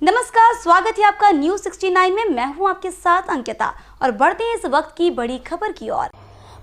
नमस्कार, स्वागत है आपका न्यूज 69 में। मैं हूं आपके साथ अंकिता और बढ़ते हैं इस वक्त की बड़ी खबर की ओर।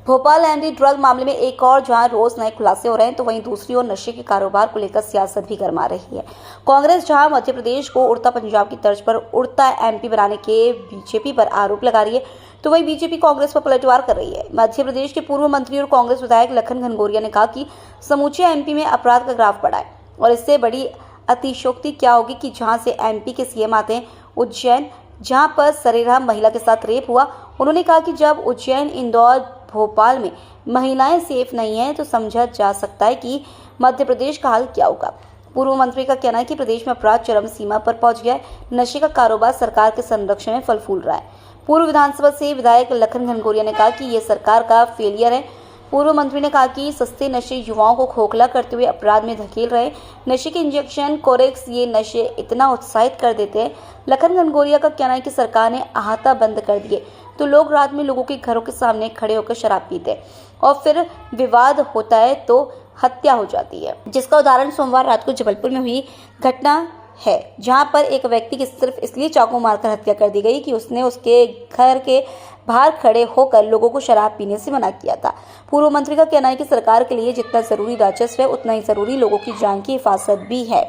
भोपाल एंटी ड्रग मामले में एक और जहां रोज नए खुलासे हो रहे हैं, तो वहीं दूसरी ओर नशे के कारोबार को लेकर सियासत भी गरमा रही है। कांग्रेस जहां मध्य प्रदेश को उड़ता पंजाब की तर्ज पर उड़ता एमपी बनाने के बीजेपी पर आरोप लगा रही है, तो वहीं बीजेपी कांग्रेस पर पलटवार कर रही है। मध्य प्रदेश के पूर्व मंत्री और कांग्रेस विधायक लखन घनघोरिया ने कहा कि समूचे एमपी में अपराध का ग्राफ बढ़ा है और इससे बड़ी अतिशयोक्ति क्या होगी कि जहां से एमपी के सीएम आते हैं उज्जैन, जहां पर सरेराम महिला के साथ रेप हुआ। उन्होंने कहा कि जब उज्जैन, इंदौर, भोपाल में महिलाएं सेफ नहीं हैं, तो समझा जा सकता है कि मध्य प्रदेश का हाल क्या होगा। पूर्व मंत्री का कहना है कि प्रदेश में अपराध चरम सीमा पर पहुंच गया है। नशे का कारोबार सरकार के संरक्षण में फल फूल रहा है। पूर्व विधानसभा से विधायक लखन घनघोरिया ने कहा कि ये सरकार का फेलियर है। पूर्व मंत्री ने कहा कि सस्ते नशे युवाओं को खोखला करते हुए अपराध में धकेल रहे। नशे के इंजेक्शन, कोरेक्स, ये नशे इतना उत्साहित कर देते हैं। लखन घनघोरिया का कहना है कि सरकार ने अहाता बंद कर दिए तो लोग रात में लोगों के घरों के सामने खड़े होकर शराब पीते हैं और फिर विवाद होता है तो हत्या हो जाती है, जिसका उदाहरण सोमवार रात को जबलपुर में हुई घटना है, जहां पर एक व्यक्ति की सिर्फ इसलिए चाकू मारकर हत्या कर दी गई कि उसने उसके घर के बाहर खड़े होकर लोगों को शराब पीने से मना किया था। पूर्व मंत्री का कहना है कि सरकार के लिए जितना जरूरी राजस्व है, उतना ही जरूरी लोगों की जान की हिफाजत भी है।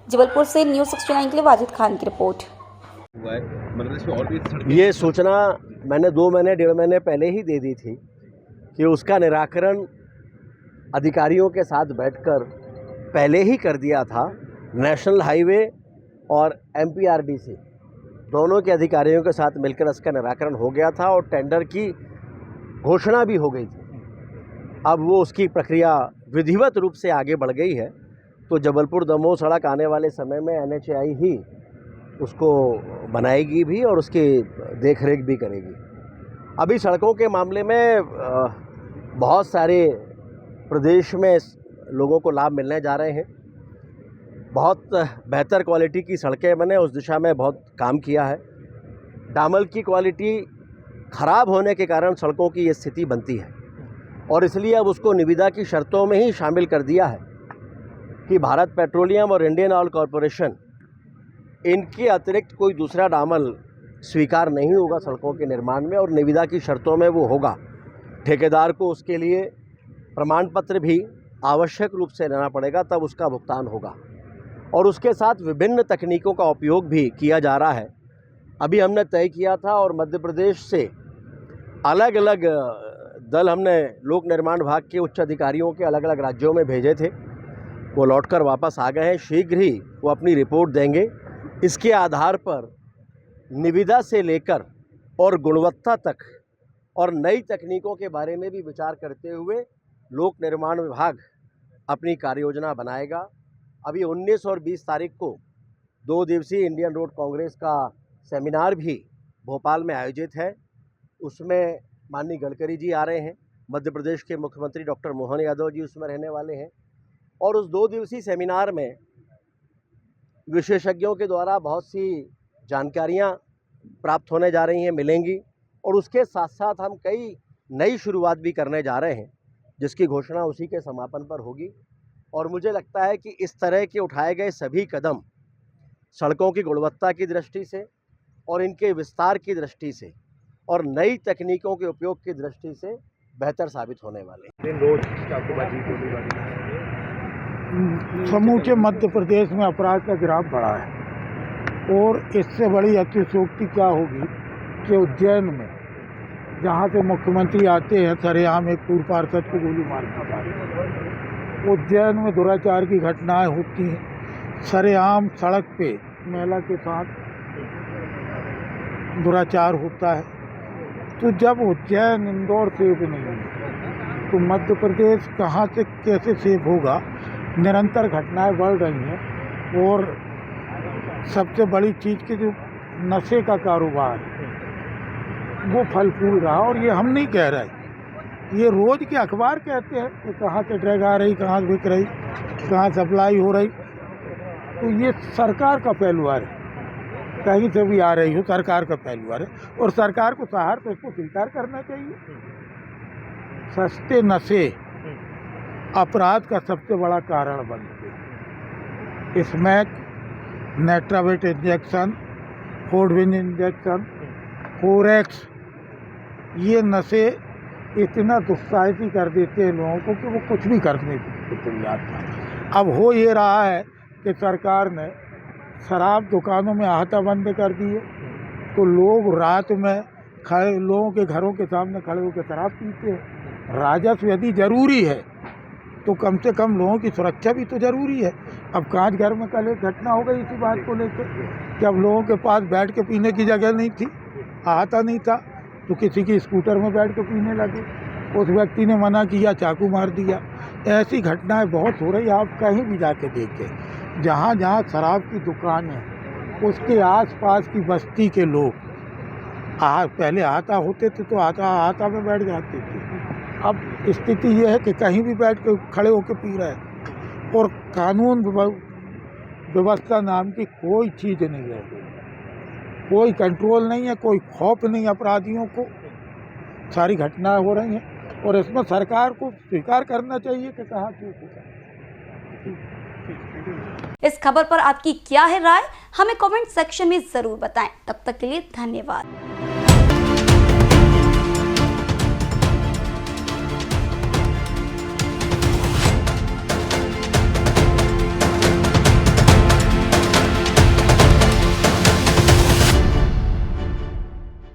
जबलपुर से न्यूज 69 के लिए वाजिद खान की रिपोर्ट। ये सूचना मैंने 2-1.5 महीने पहले ही दे दी थी कि उसका निराकरण अधिकारियों के साथ बैठकर पहले ही कर दिया था। नेशनल हाईवे और एमपीआरडीसी दोनों के अधिकारियों के साथ मिलकर इसका निराकरण हो गया था और टेंडर की घोषणा भी हो गई थी। अब वो उसकी प्रक्रिया विधिवत रूप से आगे बढ़ गई है, तो जबलपुर दमोह सड़क आने वाले समय में एनएचएआई ही उसको बनाएगी भी और उसकी देखरेख भी करेगी। अभी सड़कों के मामले में बहुत सारे प्रदेश में लोगों को लाभ मिलने जा रहे हैं। बहुत बेहतर क्वालिटी की सड़कें बने, उस दिशा में बहुत काम किया है। डामर की क्वालिटी ख़राब होने के कारण सड़कों की ये स्थिति बनती है और इसलिए अब उसको निविदा की शर्तों में ही शामिल कर दिया है कि भारत पेट्रोलियम और इंडियन ऑयल कॉरपोरेशन, इनके अतिरिक्त कोई दूसरा डामर स्वीकार नहीं होगा सड़कों के निर्माण में और निविदा की शर्तों में वो होगा। ठेकेदार को उसके लिए प्रमाण पत्र भी आवश्यक रूप से लेना पड़ेगा, तब उसका भुगतान होगा और उसके साथ विभिन्न तकनीकों का उपयोग भी किया जा रहा है। अभी हमने तय किया था और मध्य प्रदेश से अलग अलग दल हमने लोक निर्माण विभाग के उच्च अधिकारियों के अलग अलग राज्यों में भेजे थे। वो लौटकर वापस आ गए हैं। शीघ्र ही वो अपनी रिपोर्ट देंगे। इसके आधार पर निविदा से लेकर और गुणवत्ता तक और नई तकनीकों के बारे में भी विचार करते हुए लोक निर्माण विभाग अपनी कार्ययोजना बनाएगा। अभी 19 और 20 तारीख को 2 दिवसीय इंडियन रोड कांग्रेस का सेमिनार भी भोपाल में आयोजित है। उसमें माननीय गडकरी जी आ रहे हैं, मध्य प्रदेश के मुख्यमंत्री डॉक्टर मोहन यादव जी उसमें रहने वाले हैं और उस 2 दिवसीय सेमिनार में विशेषज्ञों के द्वारा बहुत सी जानकारियां प्राप्त होने जा रही हैं, मिलेंगी और उसके साथ साथ हम कई नई शुरुआत भी करने जा रहे हैं, जिसकी घोषणा उसी के समापन पर होगी। और मुझे लगता है कि इस तरह के उठाए गए सभी कदम सड़कों की गुणवत्ता की दृष्टि से और इनके विस्तार की दृष्टि से और नई तकनीकों के उपयोग की दृष्टि से बेहतर साबित होने वाले हैं। समूचे मध्य प्रदेश में अपराध का ग्राफ बढ़ा है और इससे बड़ी अतिशयोक्ति क्या होगी कि उज्जैन में, जहाँ से मुख्यमंत्री आते हैं, सरेआम एक पूर्व पार्षद को गोली मार दी जा रही है। उज्जैन में दुराचार की घटनाएं होती हैं। सरेआम सड़क पे महिला के साथ दुराचार होता है। तो जब उज्जैन, इंदौर सेफ नहीं है तो मध्य प्रदेश कहाँ से कैसे सेफ होगा। निरंतर घटनाएं बढ़ रही हैं और सबसे बड़ी चीज़ कि जो नशे का कारोबार वो फल फूल रहा। और ये हम नहीं कह रहे, ये रोज़ के अखबार कहते हैं कि कहाँ से ड्रग आ रही, कहाँ से बिक रही, कहाँ सप्लाई हो रही। तो ये सरकार का पहलुआर है, कहीं से भी आ रही हो सरकार का पहलुआर है और सरकार को सहार तो इसको स्वीकार करना चाहिए। सस्ते नशे अपराध का सबसे बड़ा कारण बनते हैं। इसमें नेट्रावेट इंजेक्शन, फोडविन इंजेक्शन, कोरेक्स, ये नशे इतना दुस्साहसी कर देते हैं लोगों को कि वो कुछ भी करने को तैयार था। अब हो ये रहा है कि सरकार ने शराब दुकानों में आहता बंद कर दी है, तो लोग रात में खड़े लोगों के घरों के सामने खड़े होकर शराब पीते हैं। राजस्व यदि ज़रूरी है तो कम से कम लोगों की सुरक्षा भी तो ज़रूरी है। अब कांच घर में कल एक घटना हो गई इसी बात को लेकर कि अब लोगों के पास बैठ के पीने की जगह नहीं थी, आहता नहीं था, तो किसी की स्कूटर में बैठ के पीने लगे, उस व्यक्ति ने मना किया, चाकू मार दिया। ऐसी घटनाएं बहुत हो रही। आप कहीं भी जाके देखें, जहाँ जहाँ शराब की दुकान है उसके आसपास की बस्ती के लोग पहले आहता होते थे तो आहता में बैठ जाते थे। अब स्थिति ये है कि कहीं भी बैठ के खड़े होकर पी रहे हैं और कानून व्यवस्था नाम की कोई चीज़ नहीं है, कोई कंट्रोल नहीं है, कोई खौफ नहीं अपराधियों को। सारी घटनाएं हो रही हैं और इसमें सरकार को स्वीकार करना चाहिए कि कहाँ चूक होता है। इस खबर पर आपकी क्या है राय, हमें कमेंट सेक्शन में जरूर बताएं। तब तक के लिए धन्यवाद।